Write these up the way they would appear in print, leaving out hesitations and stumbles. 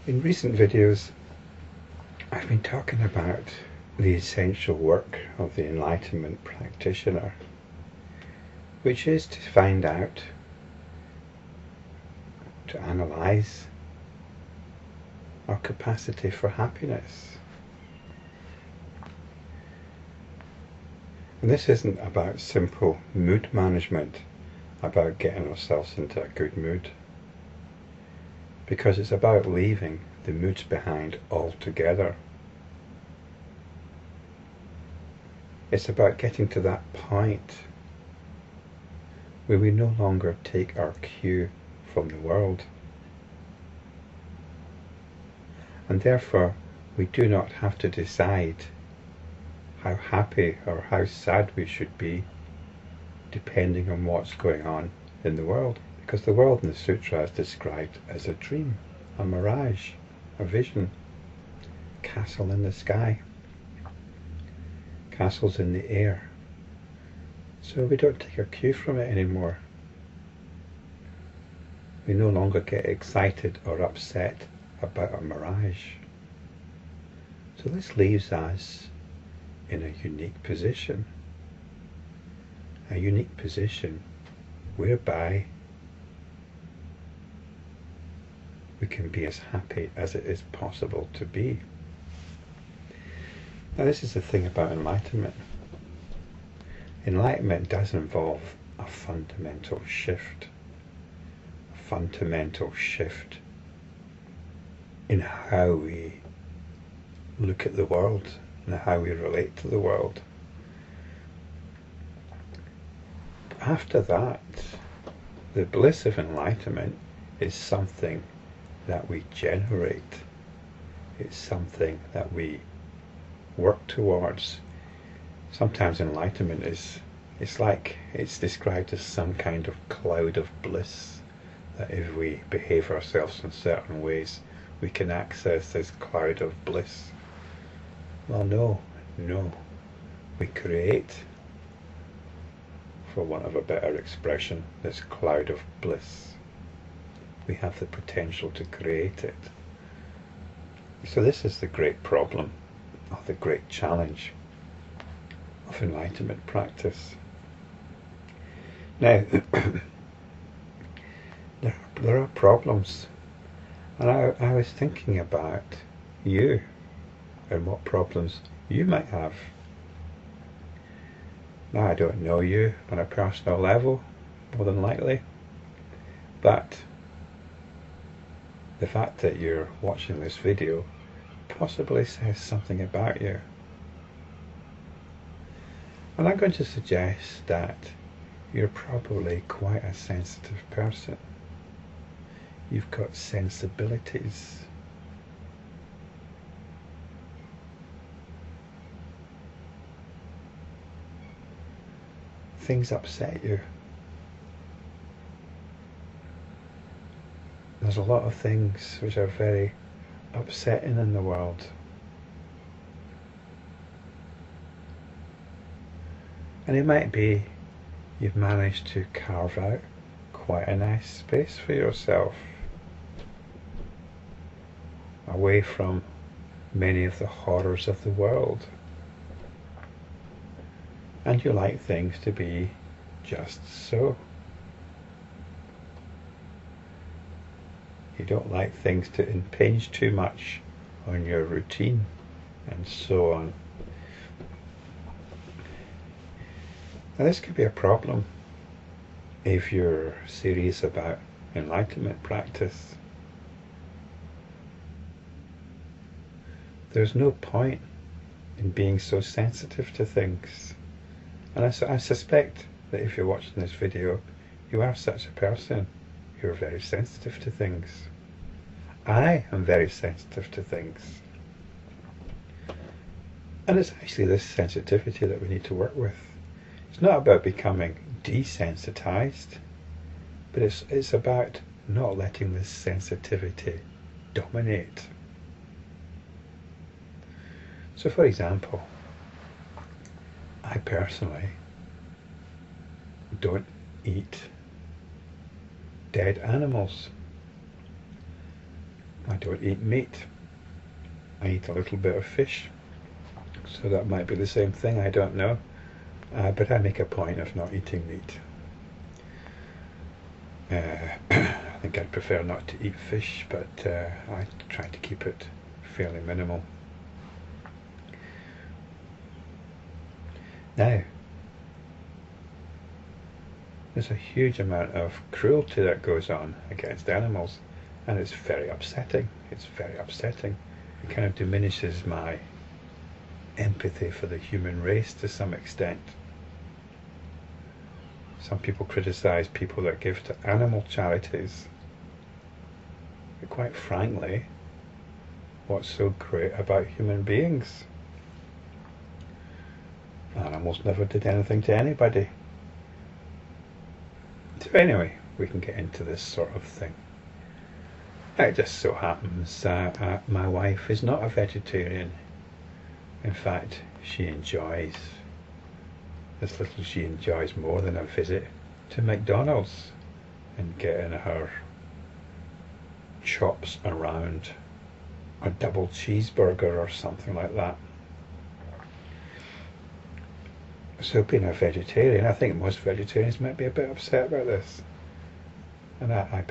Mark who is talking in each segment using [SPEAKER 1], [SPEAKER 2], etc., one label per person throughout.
[SPEAKER 1] In recent videos, I've been talking about the essential work of the Enlightenment practitioner, which is to find out, to analyze our capacity for happiness. And this isn't about simple mood management, about getting ourselves into a good mood, because it's about leaving the moods behind altogether. It's about getting to that point where we no longer take our cue from the world, and therefore we do not have to decide how happy or how sad we should be depending on what's going on in the world, because the world in the sutra is described as a dream, a mirage, a vision, castle in the sky, castles in the air. So we don't take our cue from it anymore. We no longer get excited or upset about a mirage. So this leaves us in a unique position whereby we can be as happy as it is possible to be. Now, this is the thing about enlightenment. Enlightenment does involve a fundamental shift in how we look at the world and how we relate to the world. But after that, the bliss of enlightenment is something that we generate. It's something that we work towards. Sometimes enlightenment it's described as some kind of cloud of bliss, that if we behave ourselves in certain ways, we can access this cloud of bliss. Well, no. We create, for want of a better expression, this cloud of bliss. We have the potential to create it. So this is the great problem, or the great challenge of enlightenment practice. Now, there are problems, and I was thinking about you and what problems you might have. Now, I don't know you on a personal level, more than likely, but the fact that you're watching this video possibly says something about you. And I'm going to suggest that you're probably quite a sensitive person. You've got sensibilities. Things upset you. There's a lot of things which are very upsetting in the world. And it might be you've managed to carve out quite a nice space for yourself, away from many of the horrors of the world. And you like things to be just so. You don't like things to impinge too much on your routine, and so on. Now, this could be a problem if you're serious about enlightenment practice. There's no point in being so sensitive to things. And I suspect that if you're watching this video, you are such a person. You're very sensitive to things. I am very sensitive to things. And it's actually this sensitivity that we need to work with. It's not about becoming desensitized, but it's about not letting this sensitivity dominate. So, for example, I personally don't eat dead animals. I don't eat meat. I eat a little bit of fish. So that might be the same thing, I don't know. But I make a point of not eating meat. I think I'd prefer not to eat fish, but I try to keep it fairly minimal. Now, there's a huge amount of cruelty that goes on against animals, and it's very upsetting. It's very upsetting. It kind of diminishes my empathy for the human race to some extent. Some people criticize people that give to animal charities. But quite frankly, what's so great about human beings? Animals never did anything to anybody. So anyway, we can get into this sort of thing. It just so happens my wife is not a vegetarian. In fact, she enjoys as little she enjoys more than a visit to McDonald's and getting her chops around a double cheeseburger or something like that. So being a vegetarian, I think most vegetarians might be a bit upset about this. And I don't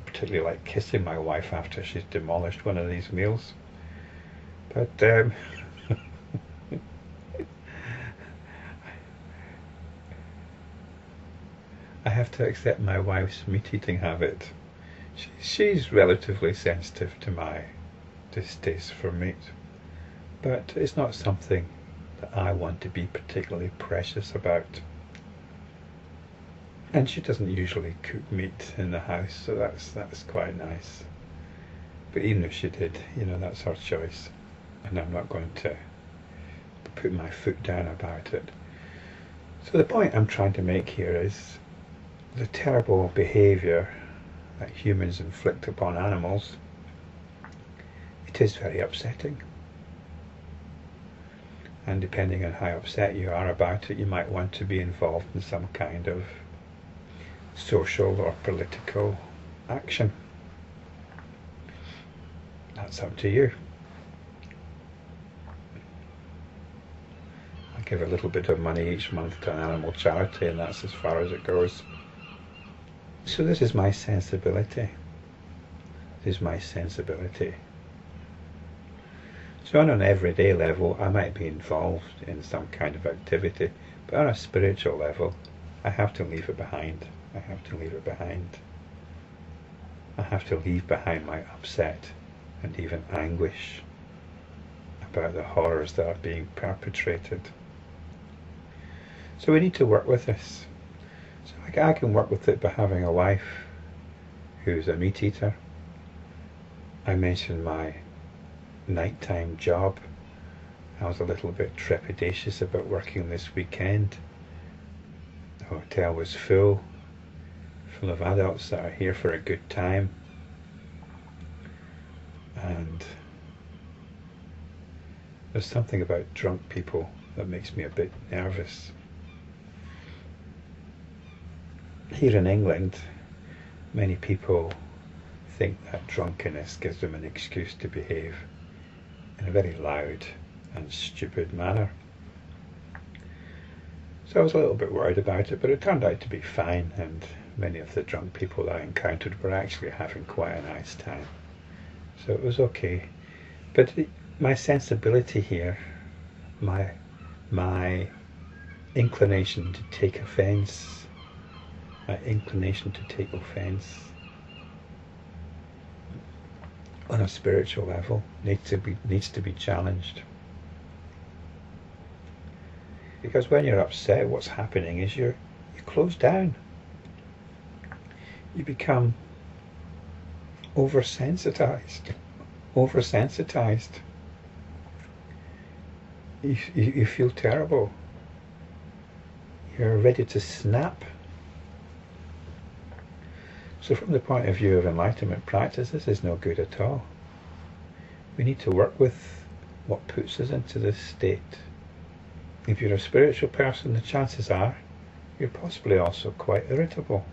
[SPEAKER 1] particularly like kissing my wife after she's demolished one of these meals. But I have to accept my wife's meat-eating habit. She's relatively sensitive to my distaste for meat, but it's not something that I want to be particularly precious about. And she doesn't usually cook meat in the house, so that's quite nice. But even if she did, that's her choice, and I'm not going to put my foot down about it. So the point I'm trying to make here is the terrible behaviour that humans inflict upon animals. It is very upsetting. And depending on how upset you are about it, you might want to be involved in some kind of social or political action. That's up to you. I give a little bit of money each month to an animal charity, and that's as far as it goes. So this is my sensibility. This is my sensibility. So on an everyday level, I might be involved in some kind of activity, but on a spiritual level, I have to leave it behind. I have to leave it behind. I have to leave behind my upset and even anguish about the horrors that are being perpetrated. So we need to work with this. So I can work with it by having a wife who's a meat eater. I mentioned my nighttime job. I was a little bit trepidatious about working this weekend. The hotel was full of adults that are here for a good time, and there's something about drunk people that makes me a bit nervous. Here in England, many people think that drunkenness gives them an excuse to behave in a very loud and stupid manner. So I was a little bit worried about it, but it turned out to be fine, and many of the drunk people that I encountered were actually having quite a nice time. So it was okay. But my sensibility here, my inclination to take offence, on a spiritual level needs to be challenged. Because when you're upset, what's happening is you close down. You become oversensitized. You feel terrible. You're ready to snap. So from the point of view of enlightenment practice, this is no good at all. We need to work with what puts us into this state. If you're a spiritual person, the chances are you're possibly also quite irritable.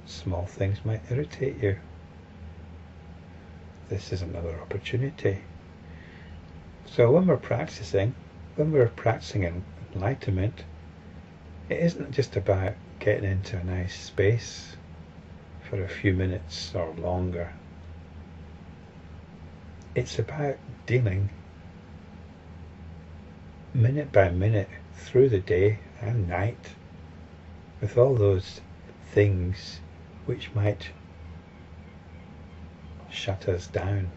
[SPEAKER 1] Small things might irritate you. This is another opportunity. So when we're practicing enlightenment, it isn't just about getting into a nice space for a few minutes or longer. It's about dealing minute by minute through the day and night with all those things which might shut us down.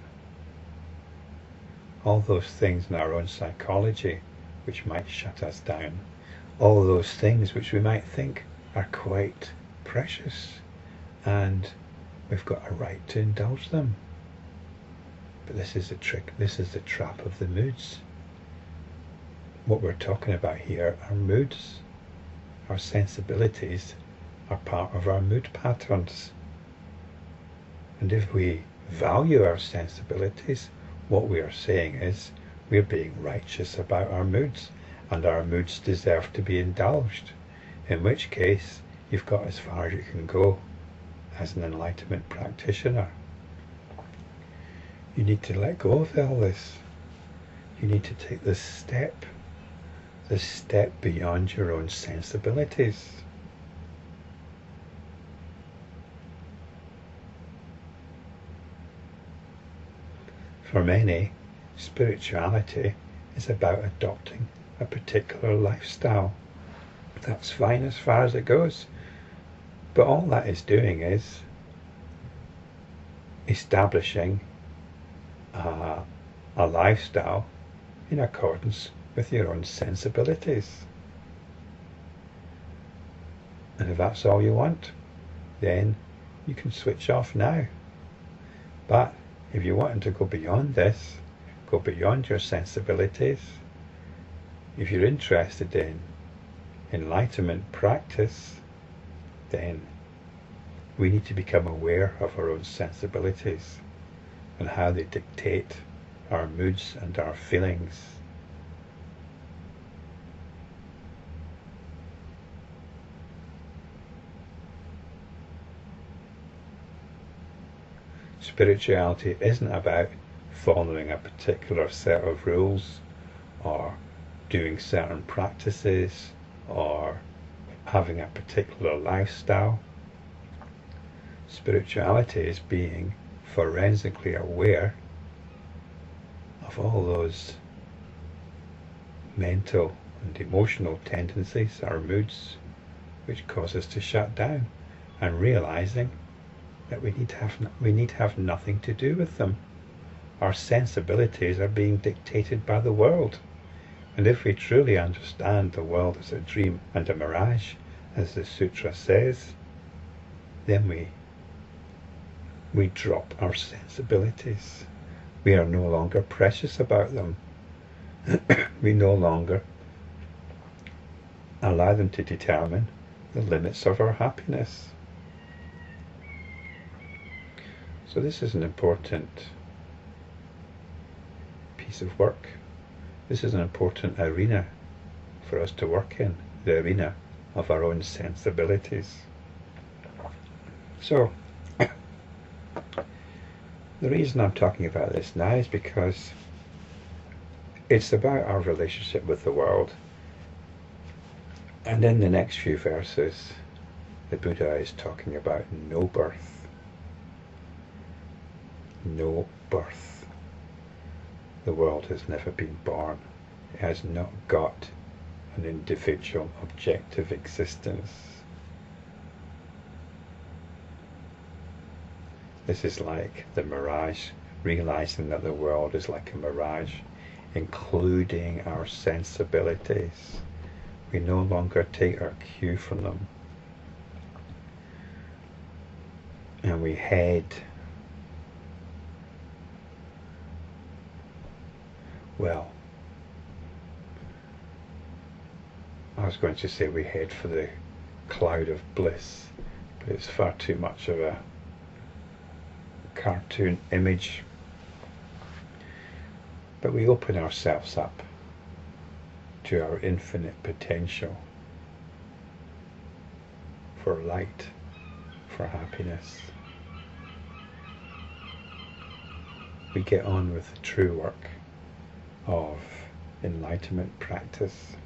[SPEAKER 1] All those things in our own psychology which might shut us down. All those things which we might think are quite precious and we've got a right to indulge them. But this is the trick, this is the trap of the moods. What we're talking about here are moods. Our sensibilities are part of our mood patterns. And if we value our sensibilities, what we are saying is we're being righteous about our moods, and our moods deserve to be indulged, in which case you've got as far as you can go as an enlightenment practitioner. You need to let go of all this. You need to take this step beyond your own sensibilities. For many, spirituality is about adopting a particular lifestyle. That's fine as far as it goes. But all that is doing is establishing a lifestyle in accordance with your own sensibilities. And if that's all you want, then you can switch off now. But if you want to go beyond this, go beyond your sensibilities, if you're interested in enlightenment practice, then we need to become aware of our own sensibilities and how they dictate our moods and our feelings. Spirituality isn't about following a particular set of rules or doing certain practices or having a particular lifestyle. Spirituality is being forensically aware of all those mental and emotional tendencies, our moods, which cause us to shut down, and realizing that we need to have nothing to do with them. Our sensibilities are being dictated by the world. And if we truly understand the world as a dream and a mirage, as the sutra says, then we drop our sensibilities. We are no longer precious about them. We no longer allow them to determine the limits of our happiness. So this is an important piece of work. This is an important arena for us to work in, the arena of our own sensibilities. So, the reason I'm talking about this now is because it's about our relationship with the world. And in the next few verses, the Buddha is talking about no birth. No birth. The world has never been born. It has not got an individual objective existence. This is like the mirage, realizing that the world is like a mirage, including our sensibilities. We no longer take our cue from them. And we head, well, I was going to say we head for the Cloud of Bliss, but it's far too much of a cartoon image. But we open ourselves up to our infinite potential for light, for happiness. We get on with the true work of enlightenment practice.